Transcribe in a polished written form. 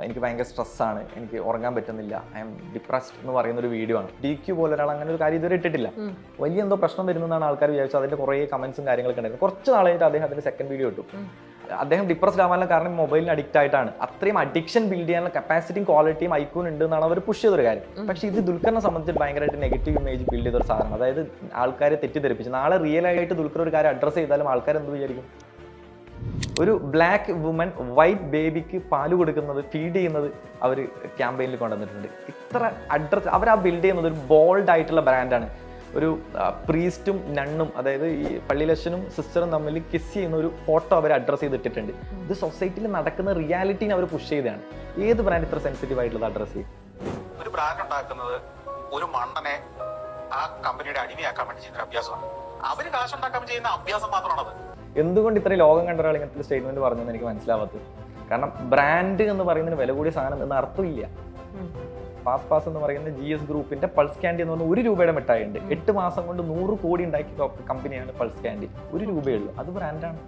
എനിക്ക് ഭയങ്കര സ്ട്രെസ്സാണ്, എനിക്ക് ഉറങ്ങാൻ പറ്റുന്നില്ല, ഐ എം ഡിപ്രസ്ഡ് എന്ന് പറയുന്ന ഒരു വീഡിയോ ആണ്. DQ പോലെ ഒരാൾ അങ്ങനെ ഒരു കാര്യം ഇതുവരെ ഇട്ടിട്ടില്ല. വലിയ എന്തോ പ്രശ്നം വരുന്നതാണ് ആൾക്കാർ വിചാരിച്ചത്. അതിന്റെ കുറേ കമന്റ്സും കാര്യങ്ങളൊക്കെ ഉണ്ടായിരുന്നു. കുറച്ച് നാളായിട്ട് അദ്ദേഹം അതിന്റെ സെക്കൻഡ് വീഡിയോ ഇട്ടു. അദ്ദേഹം ഡിപ്രസ്ഡ് ആവാനുള്ള കാരണം മൊബൈലിന് അഡിക്റ്റ് ആയിട്ടാണ്. അത്രയും അഡിക്ഷൻ ബിൽഡ് ചെയ്യാനുള്ള കപ്പാസിറ്റിയും ക്വാളിറ്റിയും ഐക്യൂൻ ഉണ്ട് എന്നാണ് അവർ പുഷ് ചെയ്തൊരു കാര്യം. പക്ഷേ ഇത് ദുൽഖറിനെ സംബന്ധിച്ച് ഭയങ്കരമായിട്ട് നെഗറ്റീവ് ഇമേജ് ബിൽഡ് ചെയ്തൊരു സാധനം. അതായത് ആൾക്കാരെ തെറ്റിദ്ധരിപ്പിച്ച് നാളെ റിയൽ ആയിട്ട് ദുൽഖർ ഒരു കാര്യം അഡ്രസ്സ് ചെയ്താലും ആൾക്കാർ എന്ത് വിചാരിക്കും? ഒരു ബ്ലാക്ക് വുമൻ വൈറ്റ് ബേബിക്ക് പാല് കൊടുക്കുന്നത്, ഫീഡ് ചെയ്യുന്നത് അവർ ക്യാമ്പയിനിൽ കൊണ്ടുവന്നിട്ടുണ്ട്. ഇത്ര അഡ്രസ് അവർ ആ ബിൽഡ് ചെയ്യുന്നത് ഒരു ബോൾഡ് ആയിട്ടുള്ള ബ്രാൻഡാണ്. ഒരു പ്രീസ്റ്റും നണ്ണും, അതായത് ഈ പള്ളിയിലച്ഛനും സിസ്റ്ററും തമ്മിൽ കിസ് ചെയ്യുന്ന ഒരു ഫോട്ടോ അവർ അഡ്രസ്സ് ചെയ്തിട്ടിട്ടുണ്ട്. ഇത് സൊസൈറ്റിയിൽ നടക്കുന്ന റിയാലിറ്റീനെ അവർ പുഷ് ചെയ്തതാണ്. ഏത് ബ്രാൻഡ് ഇത്ര സെൻസിറ്റീവ് ആയിട്ടുള്ളത് അഡ്രസ്സ് ചെയ്യും? ഒരു ബ്രാൻഡ് ഉണ്ടാക്കുന്നത് ഒരു മണ്ണനെ ആ കമ്പനിയുടെ അടിമയാക്കാൻ വേണ്ടി ചെയ്യുന്ന അഭ്യാസമാണ്. അവര് കാശുണ്ടാക്കാൻ ചെയ്യുന്ന അഭ്യാസം മാത്രമാണത്. എന്തുകൊണ്ട് ഇത്രയും ലോകം കണ്ട ഒരാൾ ഇങ്ങനത്തെ സ്റ്റേറ്റ്മെന്റ് പറഞ്ഞെന്ന് എനിക്ക് മനസ്സിലാവാത്തത്. കാരണം ബ്രാൻഡ് എന്ന് പറയുന്നതിന് വില കൂടിയ സാധനം എന്ന് അർത്ഥമില്ല. പാസ് എന്ന് പറയുന്ന GS ഗ്രൂപ്പിന്റെ പൾസ് ക്യാൻഡി എന്ന് പറഞ്ഞാൽ 1 രൂപയുടെ മിഠായി ഉണ്ട്. 8 മാസം കൊണ്ട് 100 കോടി ഉണ്ടാക്കിയ കമ്പനിയാണ് പൾസ് ക്യാൻഡി. 1 രൂപയേ ഉള്ളൂ. അത് ബ്രാൻഡാണ്.